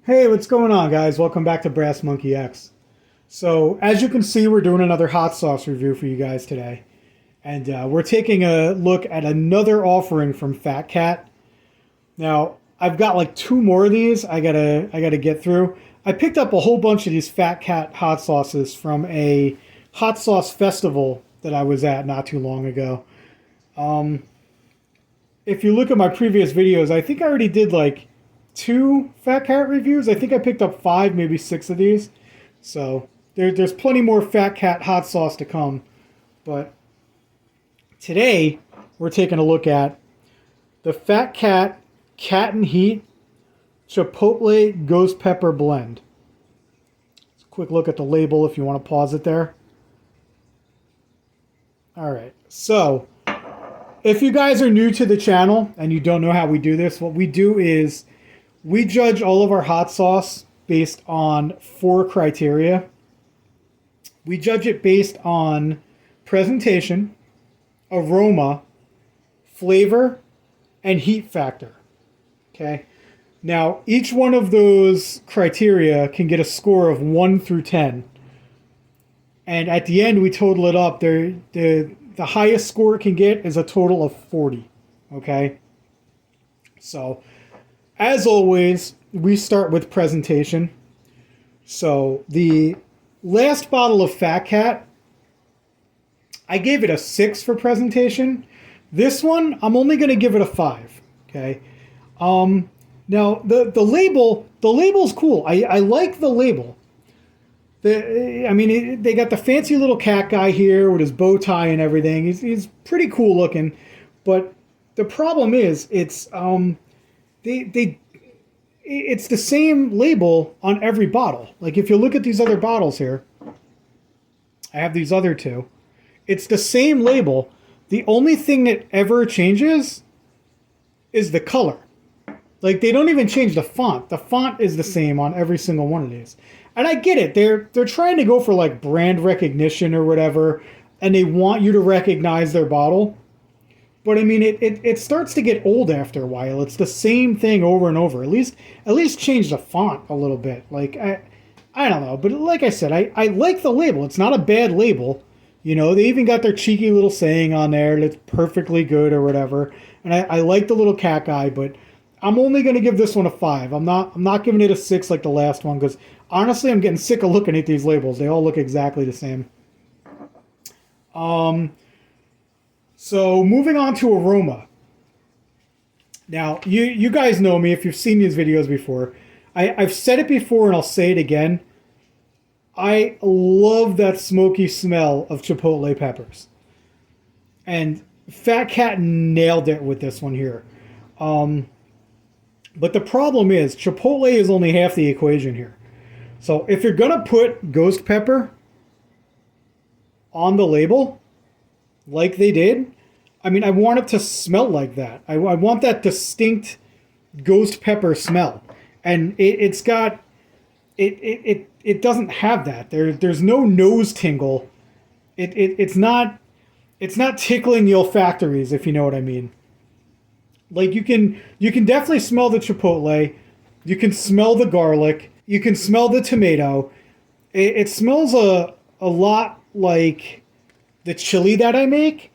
Hey, what's going on, guys? Welcome back to Brass Monkey X. So, as you can see, we're doing another hot sauce review for you guys today. And we're taking a look at another offering from Fat Cat. Now, I've got like two more of these I gotta get through. I picked up a whole bunch of these Fat Cat hot sauces from a hot sauce festival that I was at not too long ago. If you look at my previous videos, I think I already did like two Fat Cat reviews. I think I picked up five, maybe six of these. So there's plenty more Fat Cat hot sauce to come. But today we're taking a look at the Fat Cat Cat and Heat Chipotle Ghost Pepper Blend. Let's quick look at the label if you want to pause it there. All right, so if you guys are new to the channel and you don't know how we do this, what we do is we judge all of our hot sauce based on four criteria. We judge it based on presentation, aroma, flavor, and heat factor. Okay. Now, each one of those criteria can get a score of 1 through 10. And at the end, we total it up. The highest score it can get is a total of 40. Okay. So, as always, we start with presentation. So the last bottle of Fat Cat, I gave it a 6 for presentation. This one, I'm only going to give it a 5. Okay. Now the label's cool. I like the label. They got the fancy little cat guy here with his bow tie and everything. He's pretty cool looking, but the problem is it's it's the same label on every bottle. Like if you look at these other bottles here, I have these other two. It's the same label. The only thing that ever changes is the color. Like they don't even change the font. The font is the same on every single one of these. And I get it. They're trying to go for like brand recognition or whatever, and they want you to recognize their bottle. But I mean, it starts to get old after a while. It's the same thing over and over. At least change the font a little bit. Like I don't know, but like I said, I like the label. It's not a bad label. You know, they even got their cheeky little saying on there that's perfectly good or whatever. And I like the little cat guy, but I'm only going to give this one a 5. I'm not giving it a 6 like the last one because honestly, I'm getting sick of looking at these labels. They all look exactly the same. So moving on to aroma. Now, you guys know me if you've seen these videos before. I've said it before and I'll say it again. I love that smoky smell of chipotle peppers. And Fat Cat nailed it with this one here. But the problem is chipotle is only half the equation here. So if you're going to put ghost pepper on the label, like they did, I mean, I want it to smell like that. I want that distinct ghost pepper smell. And it doesn't have that. There's no nose tingle. It's not tickling the olfactories, if you know what I mean. Like you can definitely smell the chipotle. You can smell the garlic. You can smell the tomato. It smells a lot like the chili that I make.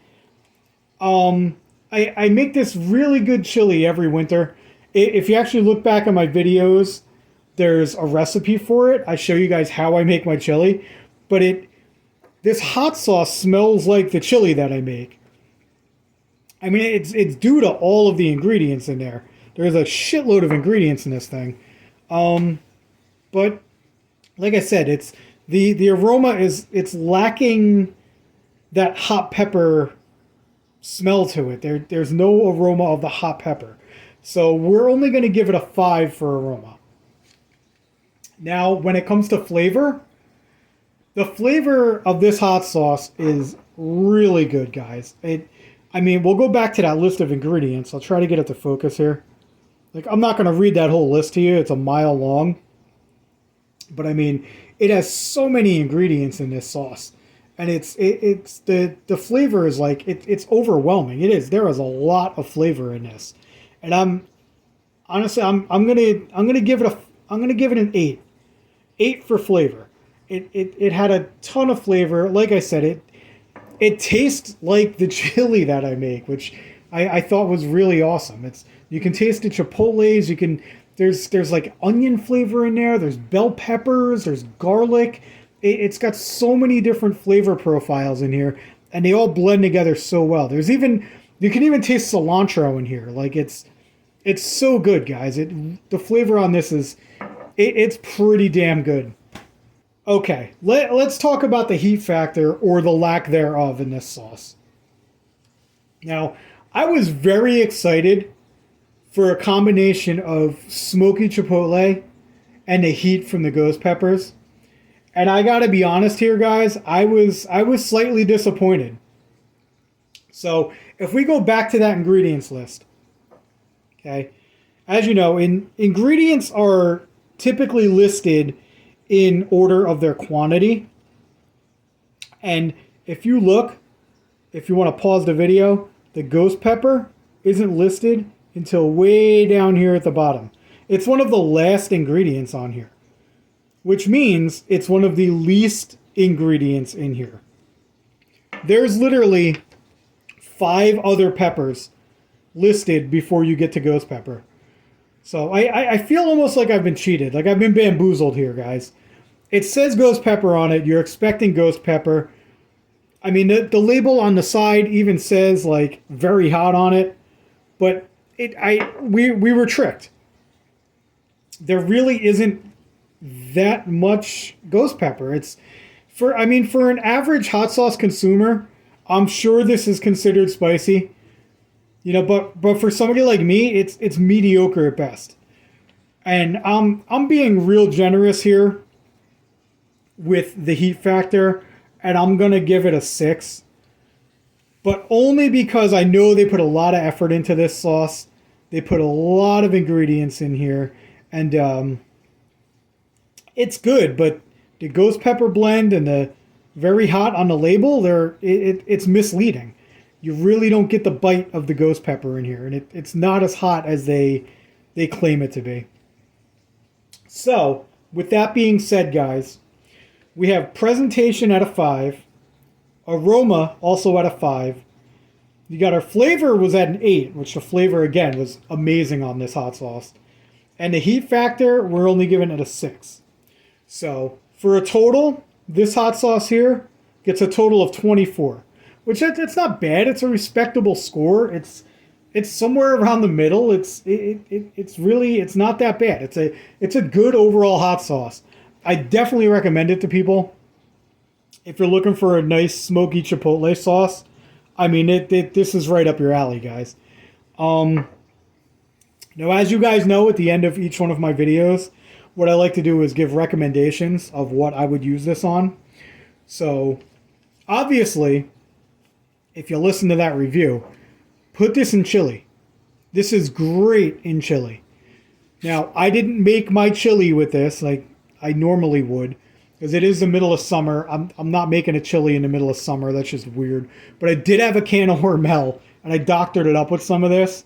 I make this really good chili every winter. If you actually look back at my videos, there's a recipe for it. I show you guys how I make my chili. But this hot sauce smells like the chili that I make. I mean, it's due to all of the ingredients in there. There's a shitload of ingredients in this thing. But like I said, it's the aroma it's lacking that hot pepper smell to it. There's no aroma of the hot pepper. So we're only going to give it a 5 for aroma. Now, when it comes to flavor, the flavor of this hot sauce is really good, guys. I mean, we'll go back to that list of ingredients. I'll try to get it to focus here. Like, I'm not going to read that whole list to you. It's a mile long. But I mean, it has so many ingredients in this sauce. And it's the flavor is like, it's overwhelming. It is. There is a lot of flavor in this. And I'm gonna give it I'm gonna give it an 8. 8 for flavor. It had a ton of flavor. Like I said, it tastes like the chili that I make, which I thought was really awesome. You can taste the chipotles. There's like onion flavor in there. There's bell peppers. There's garlic. It's got so many different flavor profiles in here, and they all blend together so well. You can even taste cilantro in here. Like it's so good, guys. The flavor on this it's pretty damn good. Okay, let's talk about the heat factor or the lack thereof in this sauce. Now, I was very excited for a combination of smoky chipotle and the heat from the ghost peppers. And I gotta be honest here, guys, I was slightly disappointed. So if we go back to that ingredients list, okay, as you know, ingredients are typically listed in order of their quantity. And if you want to pause the video, the ghost pepper isn't listed until way down here at the bottom. It's one of the last ingredients on here, which means it's one of the least ingredients in here. There's literally 5 other peppers listed before you get to ghost pepper. So I feel almost like I've been cheated. Like I've been bamboozled here, guys. It says ghost pepper on it. You're expecting ghost pepper. I mean, the label on the side even says like very hot on it, but we were tricked. There really isn't that much ghost pepper. For an average hot sauce consumer, I'm sure this is considered spicy. You know, but for somebody like me, it's mediocre at best. And I'm being real generous here with the heat factor, and I'm gonna give it a 6. But only because I know they put a lot of effort into this sauce. They put a lot of ingredients in here, and it's good. But the ghost pepper blend and the very hot on the label, it's misleading. You really don't get the bite of the ghost pepper in here, and it's not as hot as they claim it to be. So, with that being said, guys, we have presentation at a 5, aroma also at a 5. You got our flavor was at an 8, which the flavor again was amazing on this hot sauce, and the heat factor we're only giving it a 6. So for a total, this hot sauce here gets a total of 24. Which it's not bad. It's a respectable score. It's somewhere around the middle. It's not that bad. It's a good overall hot sauce. I definitely recommend it to people. If you're looking for a nice smoky chipotle sauce, I mean this is right up your alley, guys. Now, as you guys know, at the end of each one of my videos, what I like to do is give recommendations of what I would use this on. So, obviously, if you listen to that review, put this in chili. This is great in chili. Now, I didn't make my chili with this like I normally would, because it is the middle of summer. I'm not making a chili in the middle of summer. That's just weird. But I did have a can of Hormel, and I doctored it up with some of this,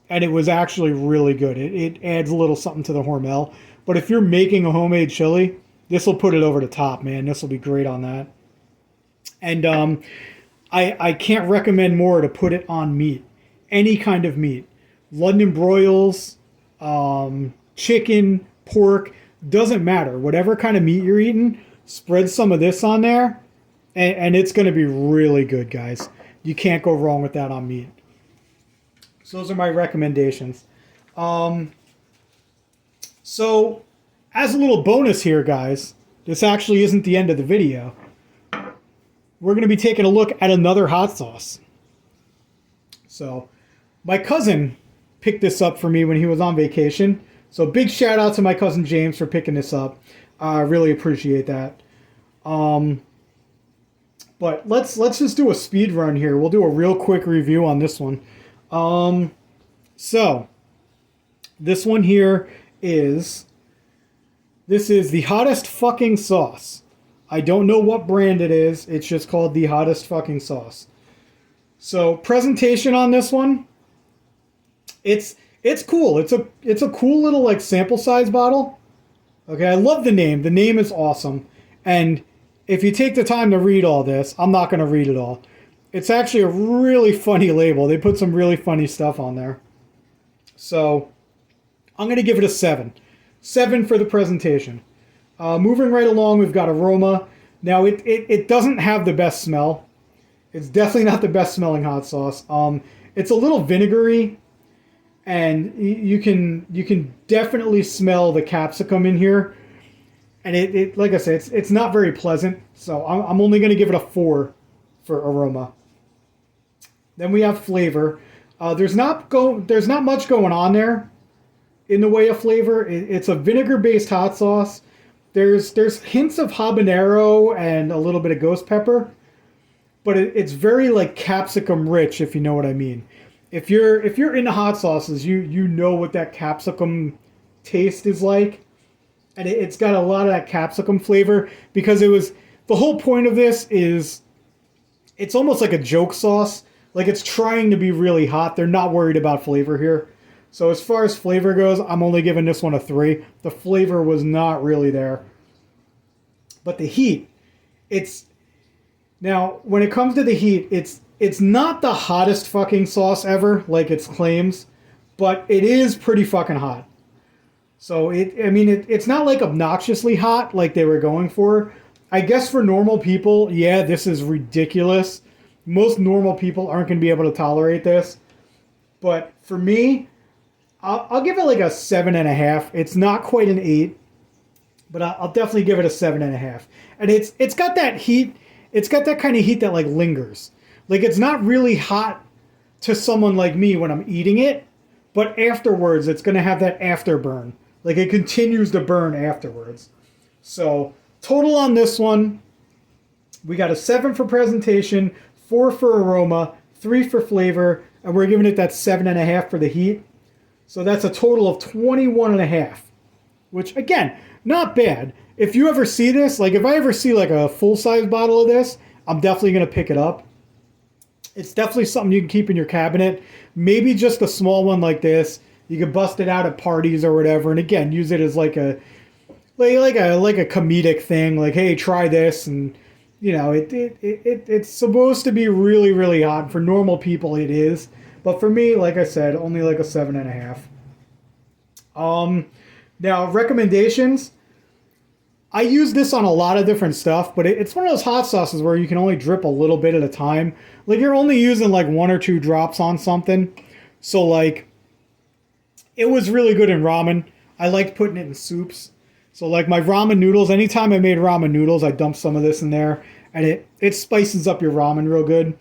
and it was actually really good. It adds a little something to the Hormel. But if you're making a homemade chili, this will put it over the top, man. This will be great on that. And I can't recommend more to put it on meat. Any kind of meat. London broils, chicken, pork, doesn't matter. Whatever kind of meat you're eating, spread some of this on there, and it's going to be really good, guys. You can't go wrong with that on meat. So those are my recommendations. So, as a little bonus here, guys, this actually isn't the end of the video. We're going to be taking a look at another hot sauce. So, my cousin picked this up for me when he was on vacation. So, big shout out to my cousin James for picking this up. I really appreciate that. But let's just do a speed run here. We'll do a real quick review on this one. So, this one here is the hottest fucking sauce. I don't know what brand it is. It's just called the hottest fucking sauce. So presentation on this one, it's cool. It's a cool little like sample size bottle. Okay, I love the name. The name is awesome. And if you take the time to read all this, I'm not going to read it all. It's actually a really funny label. They put some really funny stuff on there. So I'm going to give it a 7. 7 for the presentation. Moving right along, we've got Aroma. Now, it doesn't have the best smell. It's definitely not the best smelling hot sauce. It's a little vinegary, and you can definitely smell the capsicum in here. And it like I said, it's not very pleasant. So I'm only going to give it a 4 for Aroma. Then we have flavor. There's not much going on there in the way of flavor. It's a vinegar-based hot sauce. There's hints of habanero and a little bit of ghost pepper, but it's very like capsicum rich, if you know what I mean. If you're into hot sauces, you know what that capsicum taste is like, and it's got a lot of that capsicum flavor because the whole point of this is it's almost like a joke sauce. Like it's trying to be really hot. They're not worried about flavor here. So as far as flavor goes, I'm only giving this one a 3. The flavor was not really there. But the heat, now when it comes to the heat, it's not the hottest fucking sauce ever, like its claims, but it is pretty fucking hot. So it's not like obnoxiously hot like they were going for. I guess for normal people, yeah, this is ridiculous. Most normal people aren't going to be able to tolerate this. But for me, I'll give it like a 7.5. It's not quite an 8, but I'll definitely give it a 7.5. And it's got that heat. It's got that kind of heat that like lingers. Like it's not really hot to someone like me when I'm eating it, but afterwards it's going to have that afterburn. Like it continues to burn afterwards. So total on this one, we got a 7 for presentation, 4 for aroma, 3 for flavor, and we're giving it that 7.5 for the heat. So that's a total of 21.5, which again, not bad. If you ever see this, like if I ever see like a full-size bottle of this, I'm definitely going to pick it up. It's definitely something you can keep in your cabinet. Maybe just a small one like this. You could bust it out at parties or whatever, and again, use it as like a comedic thing. Like, hey, try this, and you know, it's supposed to be really, really hot. For normal people, it is. But for me, like I said, only like a 7.5. Now, recommendations. I use this on a lot of different stuff, but it's one of those hot sauces where you can only drip a little bit at a time. Like, you're only using like 1 or 2 drops on something. So, like, it was really good in ramen. I liked putting it in soups. So, like, my ramen noodles, anytime I made ramen noodles, I dumped some of this in there. And it spices up your ramen real good.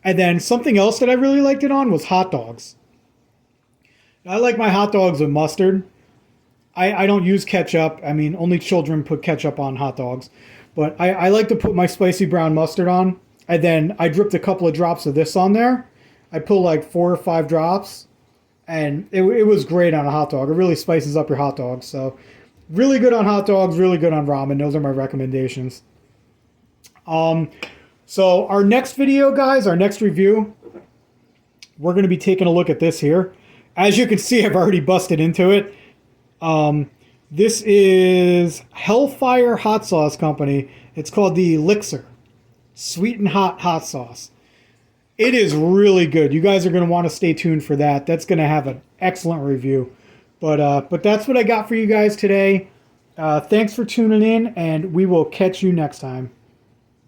And then something else that I really liked it on was hot dogs. I like my hot dogs with mustard. I don't use ketchup. I mean, only children put ketchup on hot dogs. But I like to put my spicy brown mustard on. And then I dripped a couple of drops of this on there. I put like 4 or 5 drops. And it was great on a hot dog. It really spices up your hot dogs. So really good on hot dogs, really good on ramen. Those are my recommendations. So our next video, guys, our next review, we're going to be taking a look at this here. As you can see, I've already busted into it. This is Hellfire Hot Sauce Company. It's called the Elixir Sweet and Hot Sauce. It is really good. You guys are going to want to stay tuned for that. That's going to have an excellent review. But that's what I got for you guys today. Thanks for tuning in, and we will catch you next time.